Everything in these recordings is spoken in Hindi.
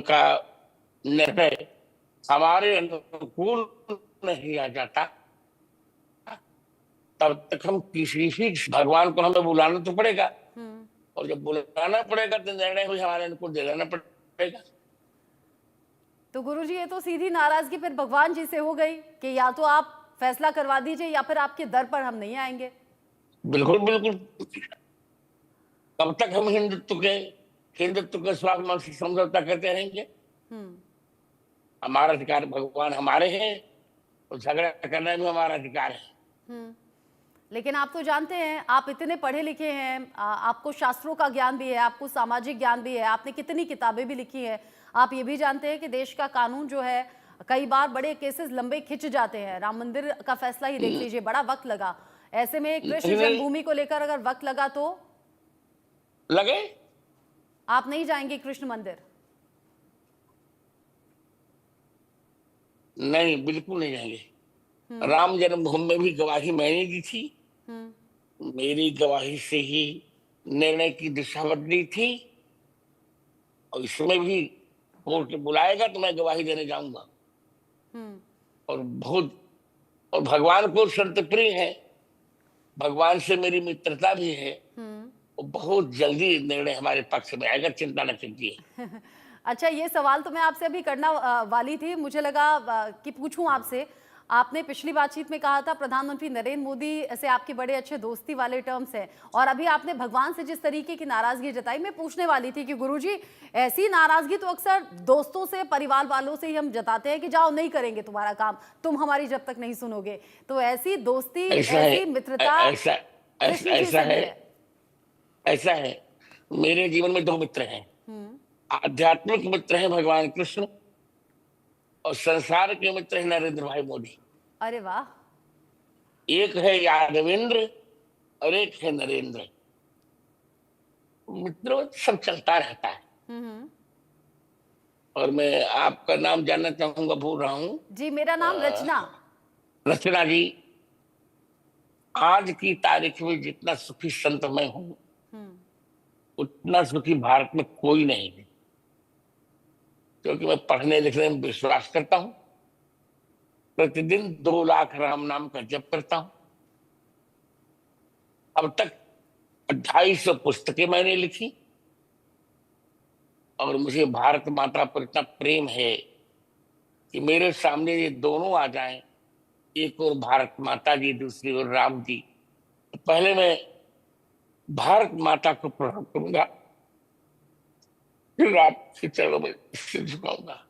का निर्णय हमारे अनुकूल नहीं आ जाता, तब तक हम किसी भी भगवान को हमें बुलाना तो पड़ेगा, और जब बुलाना पड़ेगा तो निर्णय भी हमारे अनुकूल दे देना पड़ेगा। तो गुरुजी, ये तो सीधी नाराजगी फिर भगवान जी से हो गई कि या तो आप फैसला करवा दीजिए या फिर आपके दर पर हम नहीं आएंगे। बिल्कुल बिल्कुल। कब तक हम हिंदुत्व के स्वाभिमान से समझौता करते रहेंगे? हमारा अधिकार, भगवान हमारे हैं, और झगड़ा करना भी हमारा अधिकार है। लेकिन आप तो जानते हैं, आप इतने पढ़े लिखे हैं, आपको शास्त्रों का ज्ञान भी है, आपको सामाजिक ज्ञान भी है, आपने कितनी किताबें भी लिखी हैं। आप ये भी जानते हैं कि देश का कानून जो है कई बार बड़े केसेस लंबे खिंच जाते हैं। राम मंदिर का फैसला ही देख लीजिए, बड़ा वक्त लगा। ऐसे में कृष्ण जन्मभूमि को लेकर अगर वक्त लगा तो लगे, आप नहीं जाएंगे कृष्ण मंदिर? नहीं, बिल्कुल नहीं जाएंगे। राम जन्मभूमि में भी गवाही मैंने दी थी, मेरी गवाही से ही निर्णय की दिशा बदली थी, और इसमें भी कोर्ट बुलाएगा तो मैं गवाही देने जाऊंगा। और भगवान को संत प्रिय है, भगवान से मेरी मित्रता भी है, और बहुत जल्दी निर्णय हमारे पक्ष में आएगा, चिंता न कीजिए। अच्छा, ये सवाल तो मैं आपसे अभी करना वाली थी, मुझे लगा कि पूछूं आपसे। आपने पिछली बातचीत में कहा था प्रधानमंत्री नरेंद्र मोदी से आपकी बड़े अच्छे दोस्ती वाले टर्म्स हैं, और अभी आपने भगवान से जिस तरीके की नाराजगी जताई, मैं पूछने वाली थी कि गुरुजी, ऐसी नाराजगी तो अक्सर दोस्तों से, परिवार वालों से ही हम जताते हैं कि जाओ नहीं करेंगे तुम्हारा काम, तुम हमारी जब तक नहीं सुनोगे। तो ऐसी दोस्ती, ऐसी मित्रता कृष्ण जी से भी है। ऐसा है, मेरे जीवन में दो मित्र हैं। आध्यात्मिक मित्र हैं भगवान कृष्ण, और संसार के मित्र हैं नरेंद्र भाई मोदी। अरे वाह! एक है यादवेंद्र और एक है नरेंद्र। मित्रों सब चलता रहता है। और मैं आपका नाम जानना चाहूंगा, भूल रहा हूँ। जी, मेरा नाम रचना। रचना जी, आज की तारीख में जितना सुखी संत मैं हूं, उतना सुखी भारत में कोई नहीं है, क्योंकि मैं पढ़ने लिखने में विश्वास करता हूं, प्रतिदिन 2 लाख राम नाम का जप करता हूं। अब तक 250 पुस्तकें मैंने लिखी, और मुझे भारत माता पर इतना प्रेम है कि मेरे सामने ये दोनों आ जाएं, एक और भारत माता जी, दूसरी ओर राम जी, तो पहले मैं भारत माता को प्रणाम करूंगा, फिर आपके चरणों में सिर झुकाऊंगा।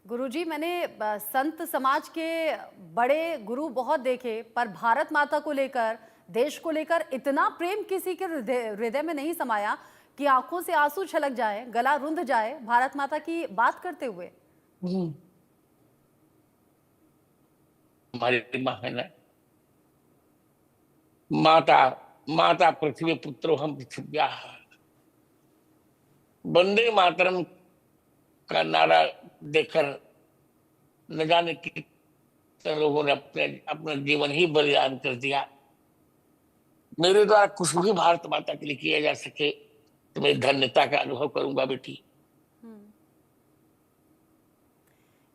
गुरुजी, मैंने संत समाज के बड़े गुरु बहुत देखे, पर भारत माता को लेकर, देश को लेकर इतना प्रेम किसी के हृदय में नहीं समाया कि आंखों से आंसू छलक जाए, गला रुंध जाए भारत माता की बात करते हुए। हमारी माँ है ना, माता माता पृथ्वी पुत्रो हम पृथिव्या। वंदे मातरम का नारा देकर न जाने कितने लोगों ने अपना जीवन ही बलिदान कर दिया। मेरे द्वारा कुछ भी भारत माता के लिए किया जा सके तो मैं धन्यता का अनुभव करूंगा बेटी।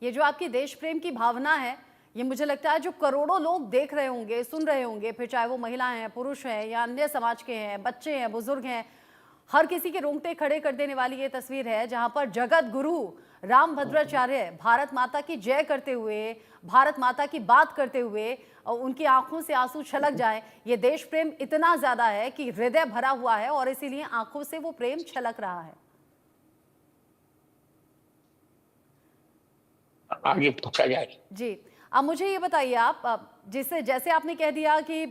ये जो आपकी देश प्रेम की भावना है, ये मुझे लगता है जो करोड़ों लोग देख रहे होंगे, सुन रहे होंगे, फिर चाहे वो महिलाएं हैं, पुरुष हैं, या अन्य समाज के हैं, बच्चे हैं, बुजुर्ग हैं, हर किसी के रोंगटे खड़े कर देने वाली ये तस्वीर है, जहां पर जगत गुरु रामभद्राचार्य भारत माता की जय करते हुए, भारत माता की बात करते हुए, और उनकी आंखों से आंसू छलक जाए। ये देश प्रेम इतना ज्यादा है कि हृदय भरा हुआ है, और इसीलिए आंखों से वो प्रेम छलक रहा है। आगे पूछा जाए जी, अब मुझे ये बताइए आप, जिससे जैसे आपने कह दिया कि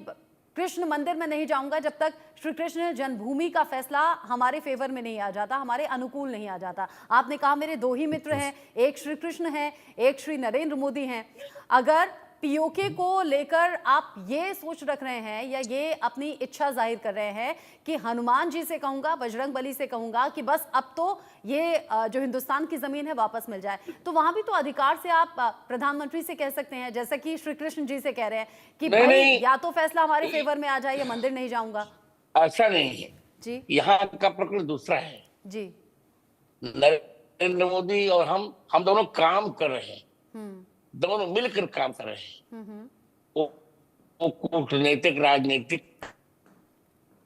कृष्ण मंदिर में नहीं जाऊंगा जब तक श्री कृष्ण जन्मभूमि का फैसला हमारे फेवर में नहीं आ जाता, हमारे अनुकूल नहीं आ जाता। आपने कहा मेरे 2 ही मित्र हैं, एक श्री कृष्ण है, एक श्री नरेंद्र मोदी हैं। अगर पीओके को लेकर आप ये सोच रख रहे हैं, या ये अपनी इच्छा जाहिर कर रहे हैं कि हनुमान जी से कहूंगा, बजरंग बली से कहूंगा कि बस अब तो ये जो हिंदुस्तान की जमीन है वापस मिल जाए, तो वहां भी तो अधिकार से आप प्रधानमंत्री से कह सकते हैं, जैसा कि श्री कृष्ण जी से कह रहे हैं कि भाई या तो फैसला हमारे फेवर में आ जाए या मंदिर नहीं जाऊंगा। ऐसा नहीं है, जी यहाँ का प्रकरण दूसरा है। जी। नरेंद्र मोदी और हम दोनों काम कर रहे हैं, हम्म दोनों मिलकर काम कर रहे हैं। हम्म। वो वो कूटनीतिक राजनीतिक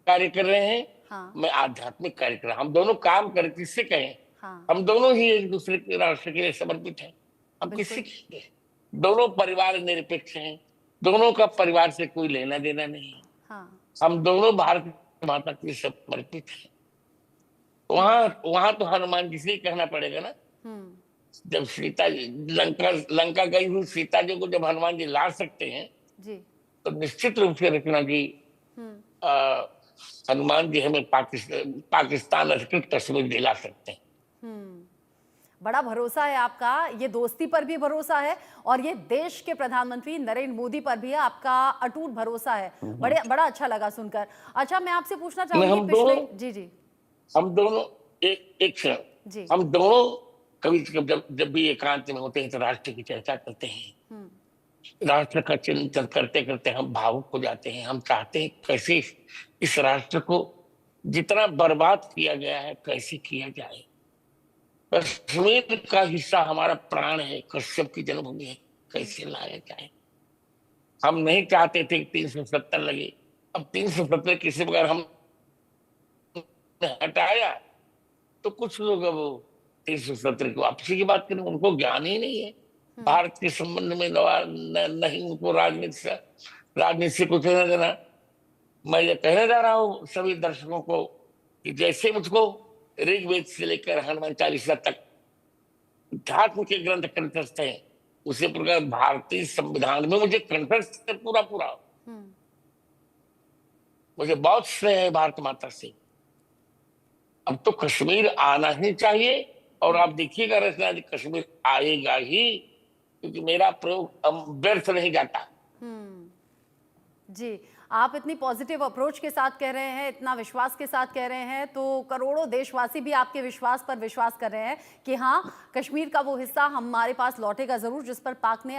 कार्य कर रहे हैं, हाँ मैं आध्यात्मिक कार्य कर रहा हूं। हम दोनों काम कर, किससे कहें, हाँ हम दोनों ही एक दूसरे के राष्ट्र के लिए समर्पित हैं। हम किससे बिल्कुल। कहेंगे? दोनों परिवार निरपेक्ष हैं, दोनों का परिवार से कोई लेना देना नहीं है। हाँ हम दोनों भारत माता के लिए समर्पित हैं। वहां वहां तो हनुमान जी से ही कहना पड़ेगा ना। हम्म जब सीता जी लंका लंका गई हुई सीता जी को जब हनुमान जी ला सकते हैं, जी। तो निश्चित रूप से रचना जी, हम्म आ, हनुमान जी हमें पाकिस्तान अधिकृत कश्मीर दिला सकते हैं। बड़ा भरोसा है आपका, ये दोस्ती पर भी भरोसा है और ये देश के प्रधानमंत्री नरेंद्र मोदी पर भी आपका अटूट भरोसा है। बड़ा अच्छा लगा सुनकर। अच्छा, मैं आपसे पूछना नहीं, चाहूंगी हम पिछले। दोनों जी जी हम दोनों एक एक क्षण, जी। हम दोनों कभी जब भी एकांत में होते हैं तो राष्ट्र की चर्चा करते हैं। हम्म राष्ट्र का चिंतन करते करते हम भावुक हो जाते हैं। हम चाहते हैं कैसे इस राष्ट्र को जितना बर्बाद किया गया है कैसे किया जाए। कश्मीर का हिस्सा हमारा प्राण है, कश्यप की जन्मभूमि है, कैसे लाया जाए। हम नहीं चाहते थे कि 370 लगे। अब 370 किसी प्रकार हम हटाया तो कुछ लोग अब 370 की वापसी की बात करें, उनको ज्ञान ही नहीं है भारत के संबंध में। नहीं उनको राजनीति से कुछ लेना देना। मैं ये कहने जा रहा हूं सभी दर्शकों को कि जैसे मुझको ऋग्वेद से लेकर हनुमान चालीसा तक अध्यात्म के ग्रंथ कंठस्थ हैं, उसी प्रकार भारतीय संविधान में मुझे कंठस्थ है पूरा पूरा। हम्म मुझे बहुत स्नेह है भारत माता से। अब तो कश्मीर आना ही चाहिए, और आप देखिएगा रचना जी, कश्मीर आएगा ही, क्योंकि मेरा प्रयोग व्यर्थ नहीं जाता। जी। आप इतनी पॉजिटिव अप्रोच के साथ कह रहे हैं, इतना विश्वास के साथ कह रहे हैं, तो करोड़ों देशवासी भी आपके विश्वास पर विश्वास कर रहे हैं कि हाँ, कश्मीर का वो हिस्सा हमारे पास लौटेगा जरूर जिस पर पाक ने